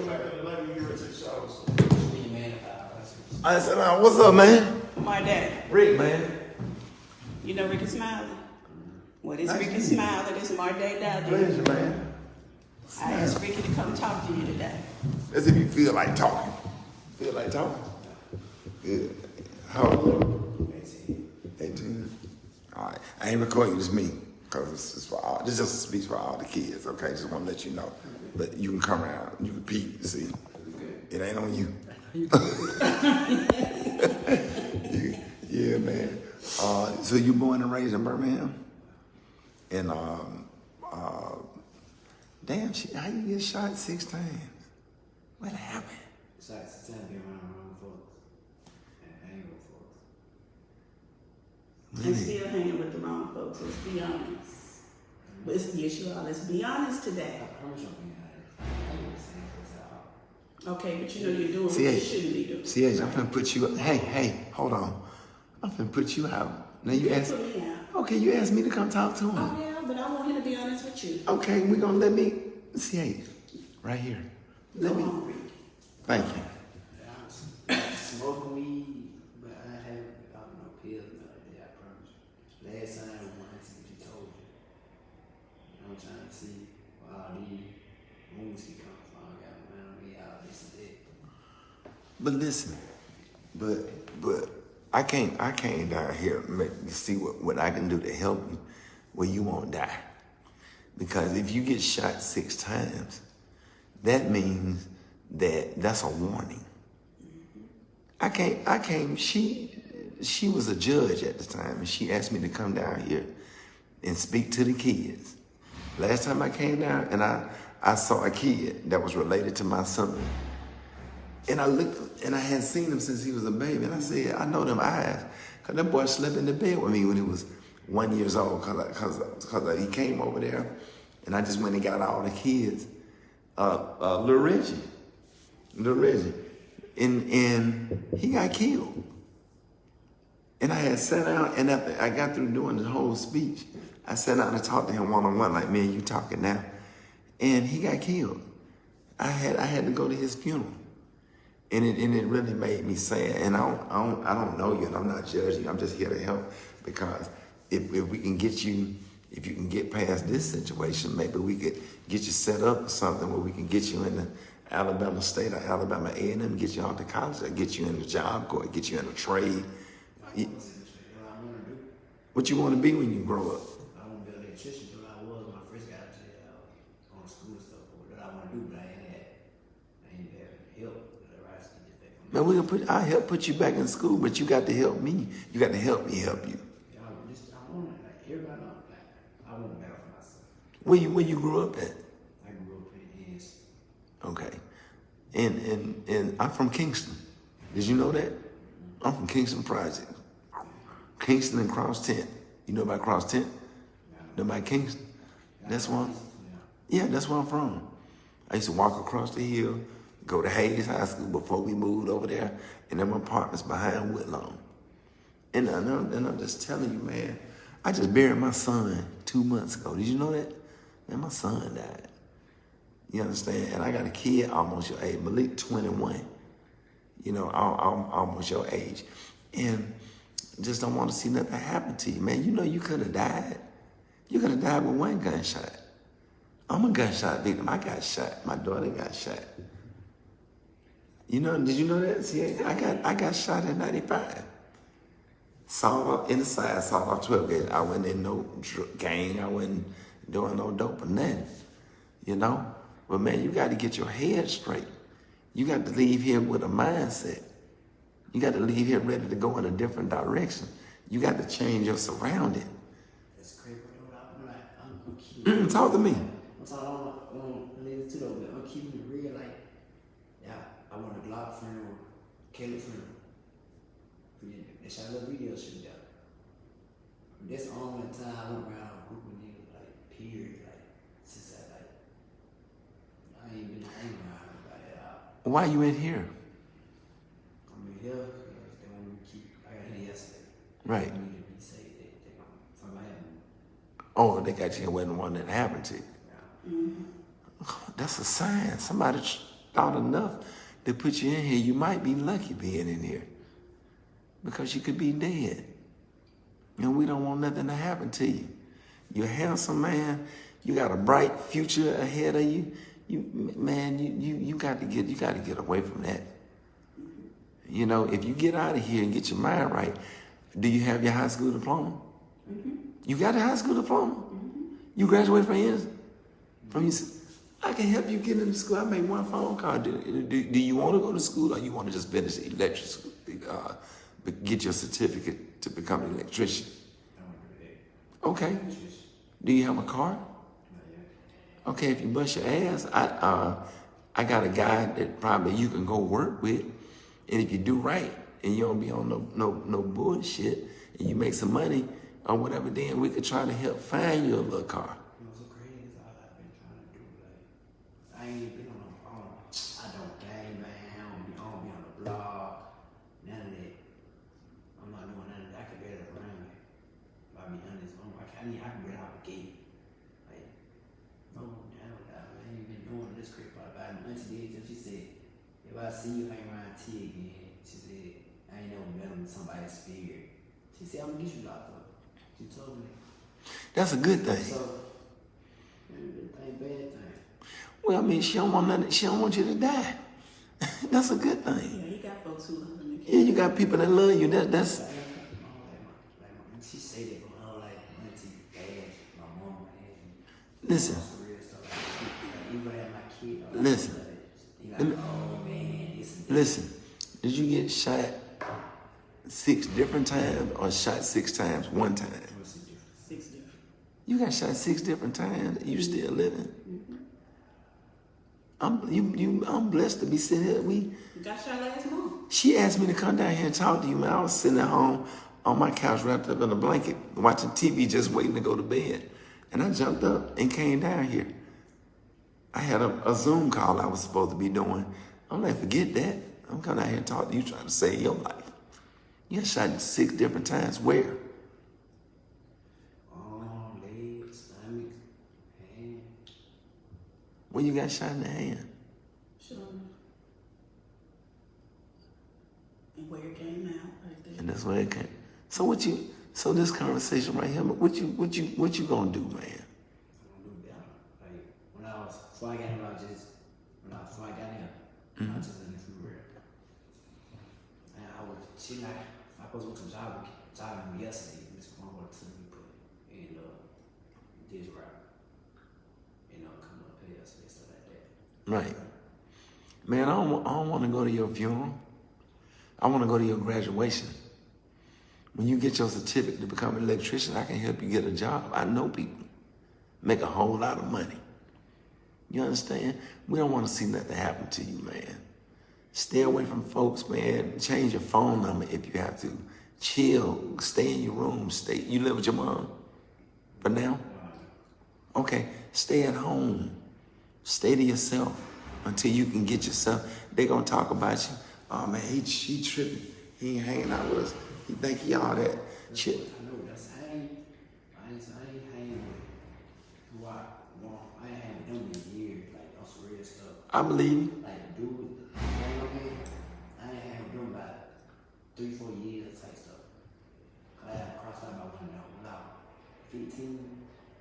like an 11-year-old 6 hours. I said, what's up, man? My dad. Rick, man. You know Rickey Smiley? Well, this Rickey Smiley, this is my day down there. Pleasure, man. I asked Rickey to come talk to you today. That's if you feel like talking. Feel like talking? Good. How old are you? 18. All right. I ain't recording you, just me. Because this is just a speech for all the kids, okay? Just want to let you know. But you can come around. You can peek, see. It ain't on you. Yeah, man. So you born and raised in Birmingham? And, damn, how you get shot 6 times? What happened? Shot 6 times, be around wrong folks. And hang with folks. And still hanging with the wrong folks, let's be honest. But yes, you are. Let's be honest today. How much I'm being honest? I ain't the same place out. Okay, but you know you're doing what you shouldn't be doing. See, I'm finna put you up. Hey, hold on. I'm finna put you out. Now you asked. Put me out. Okay, you asked me to come talk to him. Oh yeah, but I want him to be honest with you. Okay, we're gonna let me see, right here. Let me. Thank you. I smoke weed, but I haven't got no pills like that, I promise you. Last time I wanted to see what you told you. I'm trying to see where all these moves can come from. I got around me, all this and that. But listen, but I can't down here make you see what I can do to help you where you won't die. Because if you get shot 6 times, that means that's a warning. She was a judge at the time, and she asked me to come down here and speak to the kids. Last time I came down, and I saw a kid that was related to my son. And I looked, and I hadn't seen him since he was a baby. And I said, I know them eyes. Because that boy slept in the bed with me when he was 1 year old. Because he came over there, and I just went and got all the kids. Little Reggie. And he got killed. And I had sat down, and after I got through doing the whole speech, I sat down and talked to him one-on-one, like me and you talking now. And he got killed. I had to go to his funeral. And it really made me sad. And I don't know you, and I'm not judging you. I'm just here to help, because if we can get you, if you can get past this situation, maybe we could get you set up or something where we can get you in the Alabama State or Alabama A&M, get you out to college, or get you in the job corps, get you in a trade. What you want to be when you grow up? I want to be an electrician, but I was when I first got out of jail on school and stuff. What I want to do, but I ain't had help. Man, I'll help put you back in school, but you got to help me. You got to help me help you. I want it, like everybody knows, I want better for myself. Where you grew up at? I grew up in East. Okay. And I'm from Kingston. Did you know that? I'm from Kingston Project. Kingston and Cross Tent. You know about Cross Tent? Know about Kingston? That's one. Yeah, that's where I'm from. I used to walk across the hill, go to Hayes High School before we moved over there, and them apartments behind Whitlow. And I'm just telling you, man, I just buried my son 2 months ago. Did you know that? Man, my son died. You understand? And I got a kid almost your age, Malik 21. You know, almost your age. And just don't want to see nothing happen to you, man. You know you could have died. You could have died with 1 gunshot. I'm a gunshot victim. I got shot. My daughter got shot. You know, did you know that? See, I got shot in 95. Sawed up in the side, sawed off 12 gauge. I wasn't in no gang. I wasn't doing no dope or nothing. You know? But man, you got to get your head straight. You got to leave here with a mindset. You got to leave here ready to go in a different direction. You got to change your surrounding. That's crazy. I'm keeping Talk to me. I'm keeping it real, like, yeah, I want a Glock friend or Caleb friend. They shot a little video shit down. That's the only time I went around a group of niggas, like, period, like, since I ain't been hanging around nobody at all. Why you in here? I'm in here because they want me to keep, I got here yesterday. Right. They want me to be safe. Somebody had me. Oh, they got you in one that happened to you. Yeah. That's a sign. Somebody thought enough to put you in here. You might be lucky being in here because you could be dead. And we don't want nothing to happen to you. You're a handsome man. You got a bright future ahead of you. You got to get away from that. You know, if you get out of here and get your mind right, do you have your high school diploma? Mm-hmm. You got a high school diploma? Mm-hmm. You graduated from your, I can help you get into school. I make one phone call. Do you want to go to school or you want to just finish electrical, get your certificate to become an electrician? Okay. Do you have a car? Okay, if you bust your ass, I got a guy that probably you can go work with, and if you do right and you don't be on no bullshit, and you make some money or whatever, then we could try to help find you a little car. So crazy is all I've been trying to do. Like, I ain't been on no phone. I don't game, man. I don't be on the blog. None of that. I'm not doing none of that. I can barely run. If I be honest, I can get out the gate. Like, no, I ain't been doing this crap about it. My auntie did till she said, if I see you hang around T again, she said, I ain't never met him in somebody's spirit. She said, I'm gonna get you locked up. She told me. That's a good thing. So, good thing, bad thing. Well, I mean, she don't want you to die. That's a good thing. Yeah, you got folks who love him. Yeah, you got people that love you. That's. She say that, but her like auntie, dad, my mom, and Listen. real stuff. Like, even had my kid. Listen. Like, oh man, this and Listen. Did you get shot 6 different times or shot 6 times one time? 6 different. You got shot 6 different times. You still living. I'm blessed to be sitting here. You got shot last month. She asked me to come down here and talk to you, man. I was sitting at home on my couch wrapped up in a blanket, watching TV, just waiting to go to bed. And I jumped up and came down here. I had a Zoom call I was supposed to be doing. I'm like, forget that. I'm coming out here and talk to you, trying to save your life. You got shot 6 different times. Where? arm, legs, stomach, hand. Where you got shot in the hand? Sure. And where it came out, right there. And that's where it came. So this conversation right here, what you gonna do, man? I'm gonna do better. Like before I got here, I was just in the food real. And I was chilling. I supposed to work some job with me yesterday. This one work to me, but and this rap, coming up here yesterday, stuff like that. Right. Man, I don't want to go to your funeral. I want to go to your graduation. When you get your certificate to become an electrician, I can help you get a job. I know people make a whole lot of money. You understand? We don't want to see nothing happen to you, man. Stay away from folks, man. Change your phone number if you have to. Chill. Stay in your room. You live with your mom for now? Okay. Stay at home. Stay to yourself until you can get yourself. They're going to talk about you. Oh, man, he tripping. He ain't hanging out with us. He think he all that shit. I know that's I ain't hanging with who I want. I ain't hanging with them in years, like on some real stuff. I believe you. Like dude, I ain't hanging with them about 3-4 years type stuff. I had crossed out my window when I was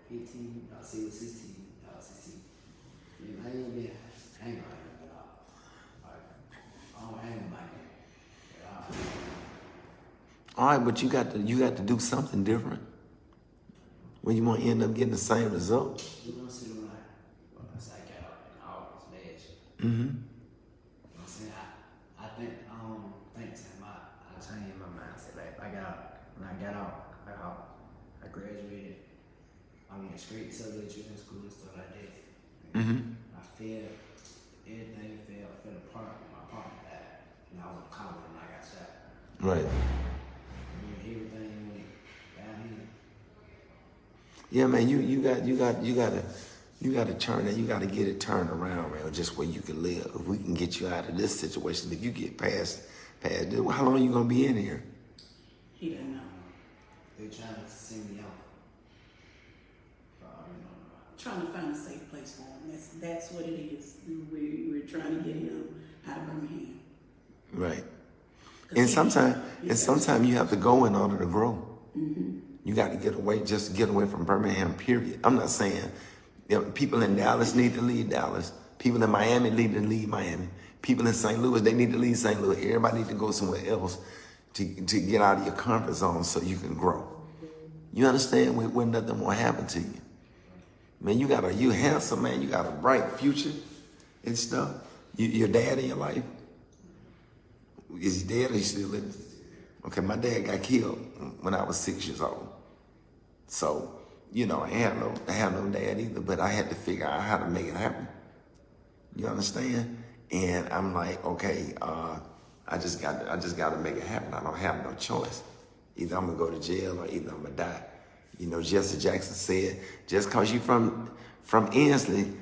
15, I was 16. I ain't been hanging like that at all. I don't hang like that at all. All right, but you got to do something different. When you want to end up getting the same result. You know what I'm saying? Once I got out in August last year. Mm-hmm. You know what I'm saying? I think I changed my mindset. Like when I got out, I graduated. I went straight to electrician school and stuff like that. Mm-hmm. I failed. Everything fell. I fell apart. My partner died. And I was in college when I got shot. Right. Everything went down here. Yeah, man, you gotta turn it. You gotta get it turned around, man, just where you can live. If we can get you out of this situation, if you get past this, how long are you gonna be in here? He didn't know. They trying to send me out. trying to find a safe place for him. That's what it is. We're trying to get him out of Birmingham. Right. And sometimes you have to go in order to grow. You got to get away, just get away from Birmingham, period. I'm not saying people in Dallas need to leave Dallas. People in Miami need to leave Miami. People in St. Louis, they need to leave St. Louis. Everybody need to go somewhere else to get out of your comfort zone so you can grow. You understand when nothing will happen to you. Man, you handsome, man. You got a bright future and stuff. Your dad in your life? Is he dead or he still living? Okay, my dad got killed when I was 6 years old. So, I had no dad either, but I had to figure out how to make it happen. You understand? And I'm like, okay, I just got to make it happen. I don't have no choice. Either I'm gonna go to jail or either I'm gonna die. Jesse Jackson said, just cause you from Ansley,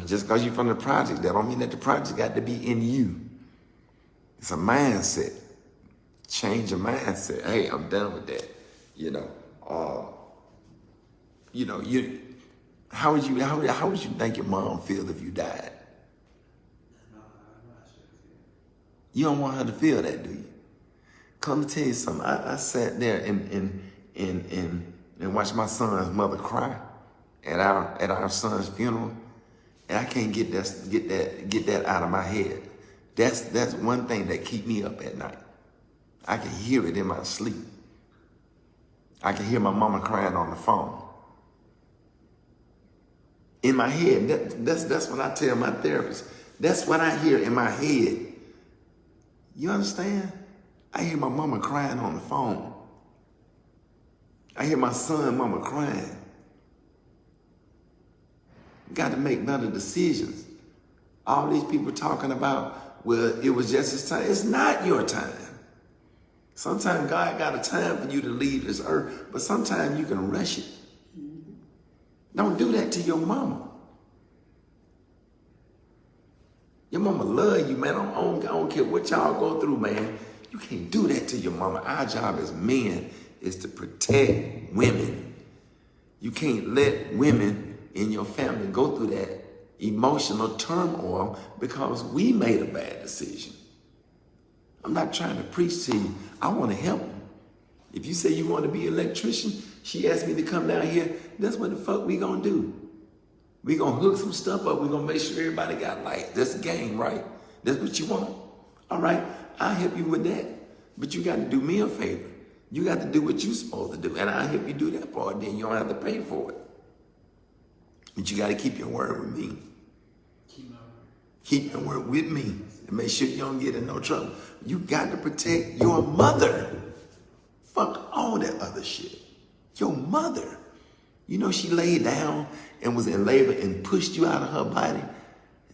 just cause you from the project, that don't mean that the project got to be in you. It's a mindset. Change your mindset. Hey, I'm done with that. How would you think your mom feel if you died? You don't want her to feel that, do you? Come to tell you something. I sat there and watched my son's mother cry at our son's funeral, and I can't get that out of my head. That's one thing that keep me up at night. I can hear it in my sleep. I can hear my mama crying on the phone. In my head, that's what I tell my therapist. That's what I hear in my head. You understand? I hear my mama crying on the phone. I hear my son, mama crying. Got to make better decisions. All these people talking about, well, it was just his time. It's not your time. Sometimes God got a time for you to leave this earth, but sometimes you can rush it. Don't do that to your mama. Your mama love you, man. I don't care what y'all go through, man. You can't do that to your mama. Our job as men is to protect women. You can't let women in your family go through that emotional turmoil because we made a bad decision. I'm not trying to preach to you. I want to help you. If you say you want to be an electrician, she asked me to come down here, that's what the fuck we gonna do. We gonna hook some stuff up. We gonna make sure everybody got light. That's the game, right? That's what you want. All right, I'll help you with that. But you got to do me a favor. You got to do what you're supposed to do. And I'll help you do that part. Then you don't have to pay for it. But you got to keep your word with me. Keep your word with me. And make sure you don't get in no trouble. You got to protect your mother. Fuck all that other shit. Your mother. She laid down and was in labor and pushed you out of her body.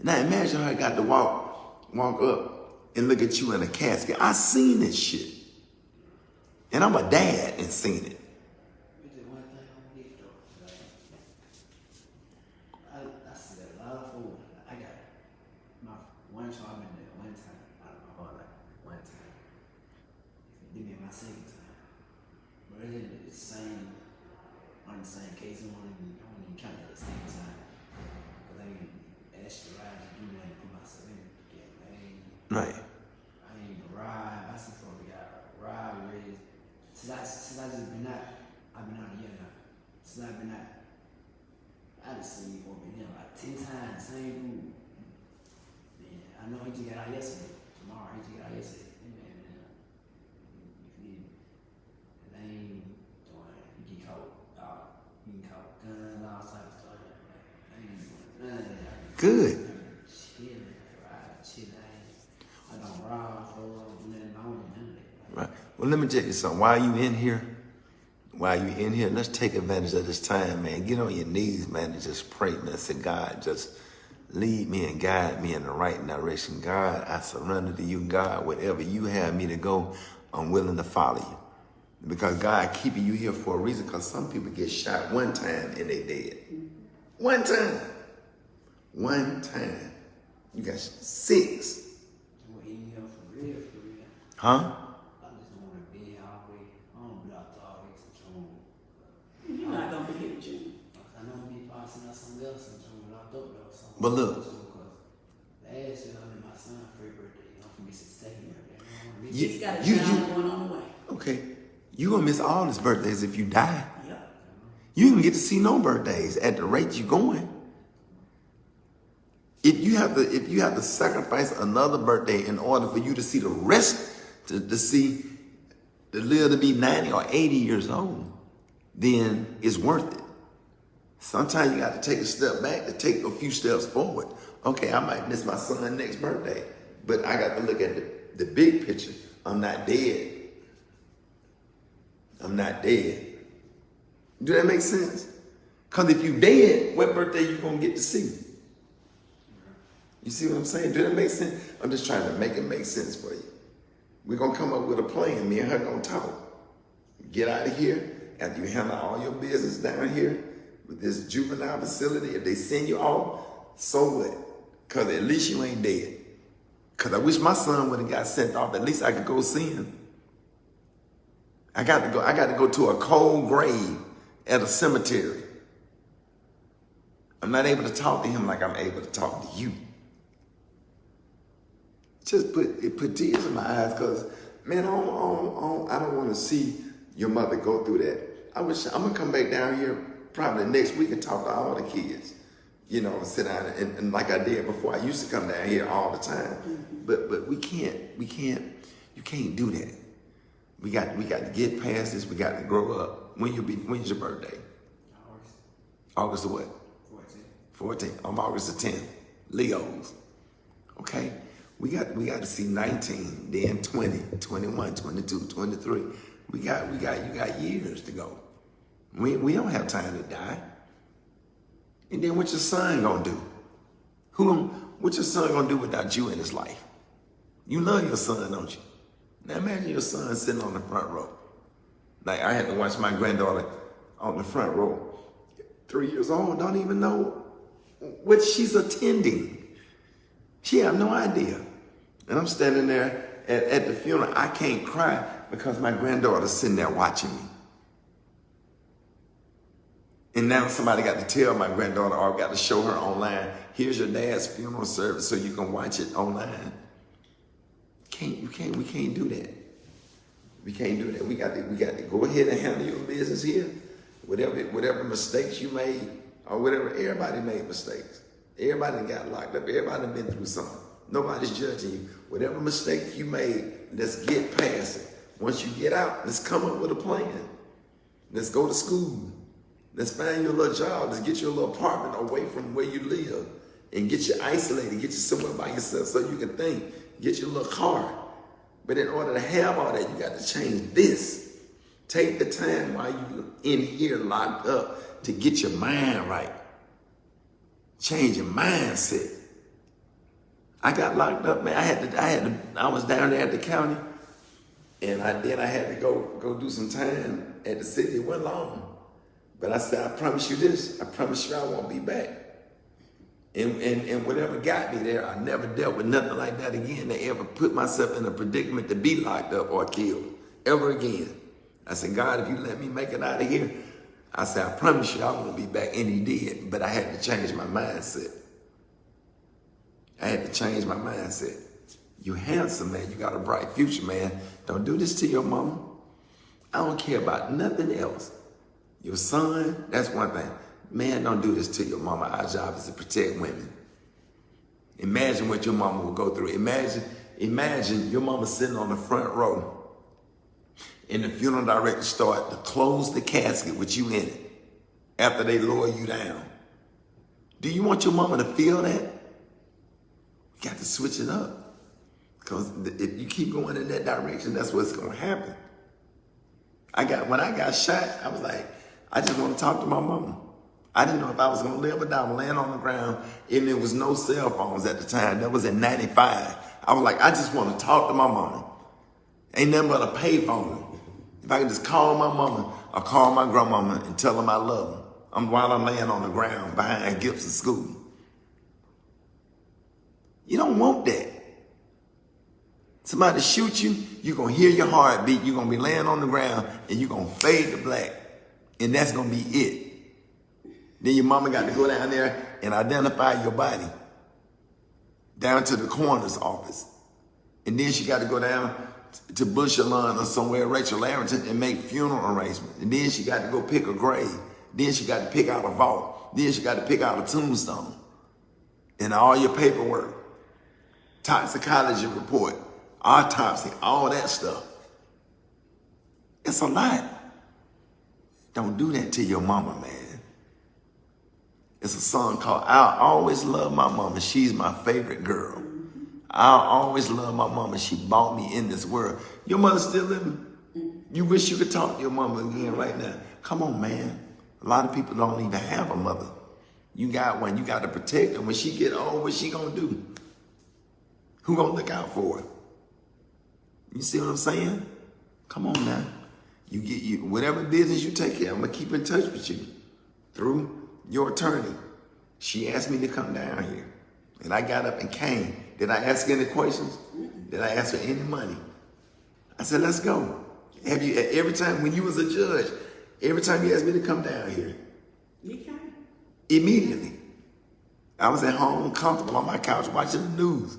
Now imagine her got to walk up and look at you in a casket. I seen this shit. And I'm a dad and seen it. I see a lot of food. I got my one child in there one time out of my whole life. One time. Give me my second time. But it's the same, on the same case. I want to try at the same time. Because I ain't asked you to do that and put myself in it again. Right. I ain't gonna ride. I see folks got ride with. Since I just been out, I've been out a year now. Since I've been out, I just seen you been there like 10 times, same dude. Man, I know he just got out yesterday. Tomorrow he just got out yesterday. Man, and they ain't doing it. You get caught, guns, all types of stuff. I ain't doing none of that. Good. Chilling, I don't rob, throw up, none of that. Right. Well, let me tell you something. While you in here, let's take advantage of this time, man. Get on your knees, man, and just pray, man. Say, God, just lead me and guide me in the right direction. God, I surrender to you. God, wherever you have me to go, I'm willing to follow you. Because God keeping you here for a reason, because some people get shot one time and they dead. One time. One time. You got 6. Huh? You're not gonna be here, June. I know I'm be passing out some But look, last year, I mean, my son's first birthday. I'm gonna miss his second birthday. He's got a child going on the way. Okay, you gonna miss all his birthdays if you die. Yep. You don't get to see no birthdays at the rate you're going. If you have to sacrifice another birthday in order for you to see the rest, to live to be 90 or 80 years old, then it's worth it. Sometimes you got to take a step back to take a few steps forward. Okay, I might miss my son's next birthday, but I got to look at the big picture. I'm not dead. I'm not dead. Do that make sense? Because if you dead, what birthday you going to get to see? You see what I'm saying? Do that make sense? I'm just trying to make it make sense for you. We're going to come up with a plan. Me and her going to talk. Get out of here. After you handle all your business down here with this juvenile facility, if they send you off, so what? Because at least you ain't dead. Because I wish my son would have got sent off. At least I could go see him. I got to go to a cold grave at a cemetery. I'm not able to talk to him like I'm able to talk to you. Just put tears in my eyes, because, man, I don't want to see your mother go through that. I'm going to come back down here probably next week and talk to all the kids. You know, sit down and like I did before. I used to come down here all the time. But you can't do that. We got to get past this. We got to grow up. When's your birthday? August the what? 14th. I'm August the 10th. Leos. Okay? We got to see 19, then 20, 21, 22, 23. You got years to go. We don't have time to die. And then what your son gonna do? What your son gonna do without you in his life? You love your son, don't you? Now imagine your son sitting on the front row. Like I had to watch my granddaughter on the front row. 3 years old, don't even know what she's attending. She have no idea. And I'm standing there at the funeral. I can't cry because my granddaughter's sitting there watching me. And now somebody got to tell my granddaughter, or got to show her online, here's your dad's funeral service so you can watch it online. We can't do that. We can't do that. We got to go ahead and handle your business here. Whatever mistakes you made, or whatever, everybody made mistakes. Everybody got locked up. Everybody been through something. Nobody's judging you. Whatever mistake you made, let's get past it. Once you get out, let's come up with a plan. Let's go to school. Let's find you a little job. Let's get you a little apartment away from where you live and get you isolated, get you somewhere by yourself so you can think. Get you a little car. But in order to have all that, you got to change this. Take the time while you're in here locked up to get your mind right. Change your mindset. I got locked up, man. I was down there at the county, and then I had to go do some time at the city. It wasn't long. But I said, I promise you this. I promise you I won't be back. And whatever got me there, I never dealt with nothing like that again to ever put myself in a predicament to be locked up or killed ever again. I said, God, if you let me make it out of here, I said, I promise you I won't be back. And he did, but I had to change my mindset. I had to change my mindset. You're handsome, man. You got a bright future, man. Don't do this to your mama. I don't care about nothing else. Your son, that's one thing. Man, don't do this to your mama. Our job is to protect women. Imagine what your mama will go through. Imagine your mama sitting on the front row and the funeral director start to close the casket with you in it after they lower you down. Do you want your mama to feel that? You got to switch it up. Because if you keep going in that direction, that's what's going to happen. When I got shot, I was like, I just want to talk to my mama. I didn't know if I was going to live or die. I was laying on the ground, and there was no cell phones at the time. That was in 95. I was like, I just want to talk to my mama. Ain't nothing but a payphone. If I could just call my mama or call my grandmama and tell them I love them while I'm laying on the ground behind Gibson School. You don't want that. Somebody shoot you, you're going to hear your heartbeat. You're going to be laying on the ground, and you're going to fade to black. And that's going to be it. Then your mama got to go down there and identify your body down to the coroner's office. And then she got to go down to Bush Lawn or somewhere, Rachel Arrington, and make funeral arrangements. And then she got to go pick a grave. Then she got to pick out a vault. Then she got to pick out a tombstone. And all your paperwork, toxicology report, autopsy, all that stuff. It's a lot. Don't do that to your mama, man. It's a song called I'll Always Love My Mama. She's my favorite girl. I'll always love my mama. She brought me in this world. Your mother's still living? You wish you could talk to your mama again right now. Come on, man. A lot of people don't even have a mother. You got one. You got to protect her. When she get old, what she gonna do? Who gonna look out for her? You see what I'm saying? Come on now. You get whatever business you take care of, I'm gonna keep in touch with you through your attorney. She asked me to come down here, and I got up and came. Did I ask any questions? Did I ask for any money? I said, let's go. Have you, every time when you was a judge, every time you asked me to come down here? You came. Immediately. I was at home, comfortable on my couch, watching the news.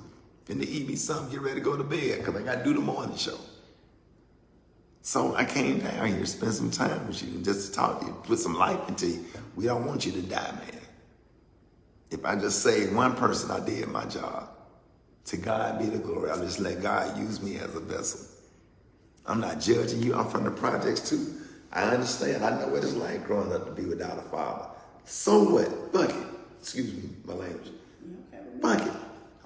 And to eat me something, get ready to go to bed, because I got to do the morning show. So I came down here to spend some time with you and just to talk to you, put some life into you. We don't want you to die, man. If I just saved one person, I did my job. To God be the glory. I'll just let God use me as a vessel. I'm not judging you. I'm from the projects too. I understand. I know what it's like growing up to be without a father. So what? Fuck it. Excuse me, my language. Fuck it.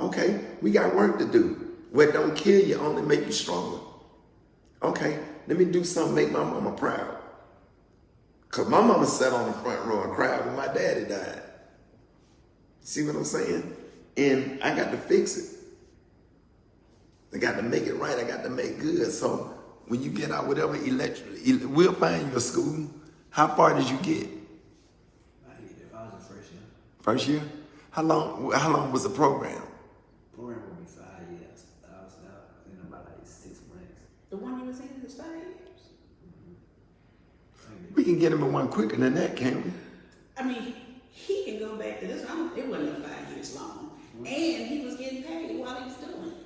Okay, we got work to do. What don't kill you only make you stronger. Okay, let me do something make my mama proud. Because my mama sat on the front row and cried when my daddy died. See what I'm saying? And I got to fix it. I got to make it right. I got to make good. So when you get out, whatever we'll find you a school. How far did you get? I was in first year. First year? How long was the program? Program will be 5 years. I was out in about like 6 months. The one you was in is 5 years. We can get him in one quicker than that, can't we? I mean, he can go back to this. It wasn't 5 years long. And he was getting paid while he was doing it.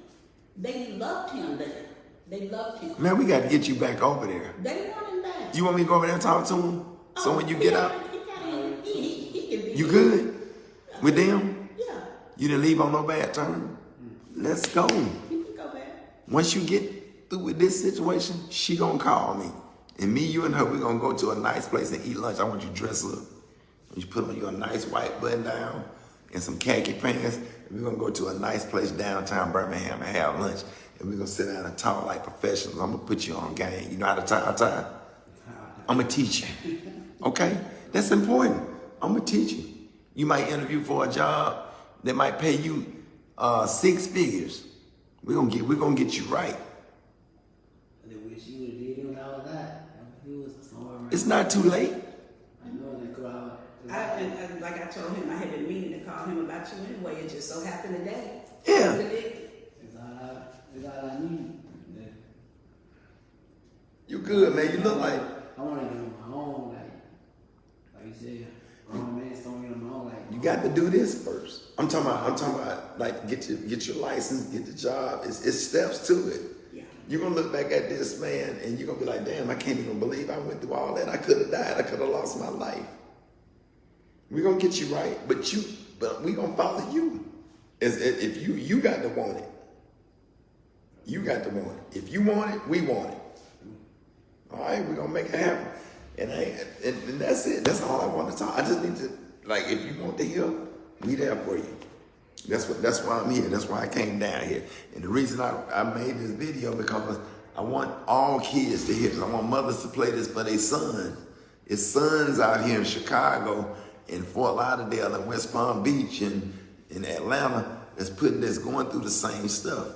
They loved him there. They loved him. Man, we got to get you back over there. They want him back. You want me to go over there and talk to him? So when you get out, He can be. you good with them? Yeah. You didn't leave on no bad term? Let's go. He can go back. Once you get through with this situation, she gonna call me. And me, you, and her, we gonna go to a nice place and eat lunch. I want you to dress up. You put on your nice white button down and some khaki pants. And we're gonna go to a nice place downtown Birmingham and have lunch. And we're gonna sit down and talk like professionals. I'm gonna put you on game. You know how to tie a tie? I'm gonna teach you. Okay? That's important. I'm gonna teach you. You might interview for a job that might pay you 6 figures. We're gonna get you right. I wish you would have did it when I was that. He was somewhere around. It's not too late. I know they could have. And like I told him, I had been meaning to call him about you anyway. It just so happened today. Yeah. It's all I need. Yeah. You good, man. You look like. I want to get on my own, like you said, grown man don't get on my own, like. You got to do this first. I'm talking about like get your license, get the job. It's steps to it. Yeah. You're gonna look back at this, man, and you're gonna be like, damn, I can't even believe I went through all that. I could have died. I could have lost my life. We're gonna get you right, but we gonna follow you. If you got to want it. You got to want it. If you want it, we want it. All right, we're gonna make it happen. And that's it. That's all I want to talk. I just need to, like, if you want to hear, we there for you. That's why I'm here. That's why I came down here. And the reason I made this video because I want all kids to hear this. I want mothers to play this for their sons. It's sons out here in Chicago, in Fort Lauderdale, and West Palm Beach, and in Atlanta that's going through the same stuff.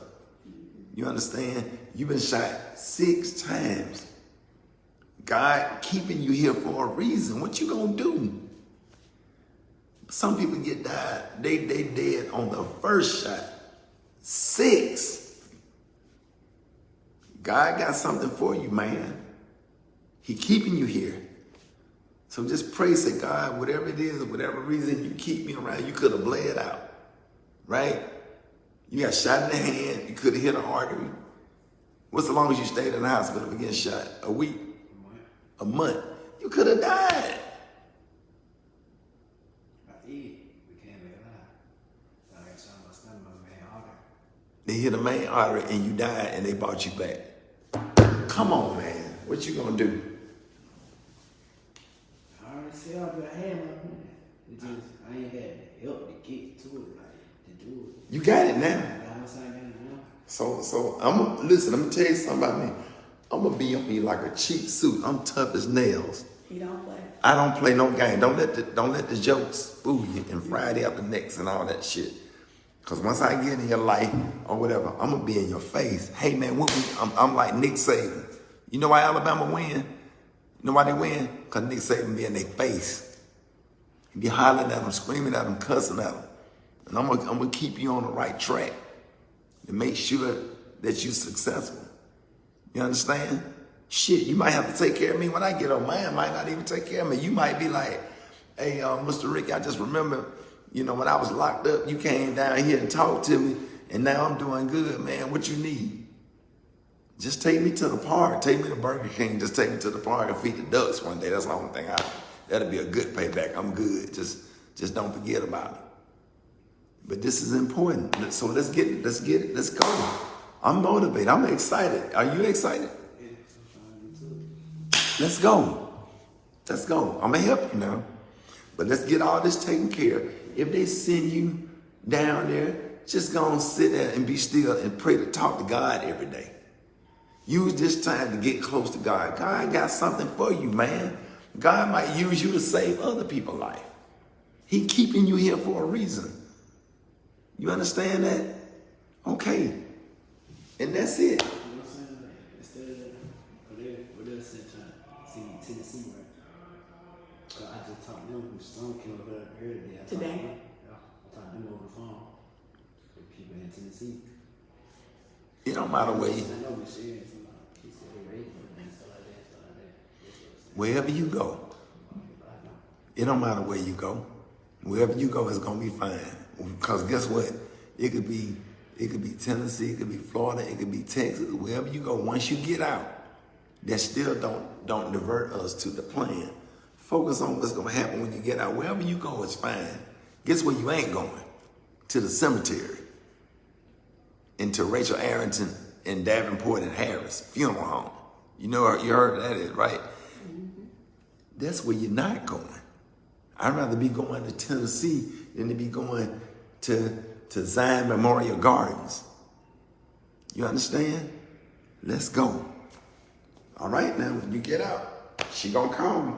You understand? You've been shot 6 times. God keeping you here for a reason. What you gonna do? Some people died. They dead on the first shot. 6. God got something for you, man. He keeping you here. So just pray, say, God, whatever it is, whatever reason you keep me around, you could have bled out, right? You got shot in the hand, you could have hit an artery. What's the longest you stayed in the hospital again shot? A week? A month? You could have died. They hit a main artery and you died and they brought you back. Come on, man. What you gonna do? I already said I had my plan. It just, I ain't had help to get to it, like, to do it. You got it now. So listen, I'm gonna tell you something about me. I'm gonna be on you like a cheap suit. I'm tough as nails. You don't play. I don't play no game. Don't let the jokes fool you and Friday after next and all that shit. Cause once I get in your life or whatever, I'm gonna be in your face. Hey man, I'm like Nick Saban. You know why Alabama win? You know why they win? Cause Nick Saban be in their face. He be hollering at them, screaming at them, cussing at them. And I'm gonna keep you on the right track to make sure that you're successful. You understand? Shit, you might have to take care of me when I get on. Man might not even take care of me. You might be like, hey, Mr. Rickey, I just remember, you know, when I was locked up, you came down here and talked to me, and now I'm doing good, man. What you need? Just take me to the park. Take me to Burger King. Just take me to the park and feed the ducks one day. That's the only thing that'll be a good payback. I'm good. Just don't forget about me. But this is important. So let's get it. Let's go. I'm motivated. I'm excited. Are you excited? Let's go. Let's go. I'm going to help you now. But let's get all this taken care of. If they send you down there, just go and sit there and be still and pray to talk to God every day. Use this time to get close to God. God got something for you, man. God might use you to save other people's life. He keeping you here for a reason. You understand that? Okay. And that's it. Tennessee, right? So I just talked to them who some came up here today. Today? I talked to them over the phone with people in Tennessee. It don't matter where you. I know we're sharing some. He said they raised and stuff like that. Wherever you go, it don't matter where you go. Wherever you go, it's gonna be fine. Because guess what? It could be Tennessee, it could be Florida, it could be Texas. Wherever you go, once you get out, that still don't divert us to the plan. Focus on what's gonna happen when you get out. Wherever you go, it's fine. Guess where you ain't going? To the cemetery. And to Rachel Arrington and Davenport and Harris funeral home. You know, you heard that is, right? Mm-hmm. That's where you're not going. I'd rather be going to Tennessee than to be going to Zion Memorial Gardens. You understand? Let's go. All right, now, when you get out, she gonna call me.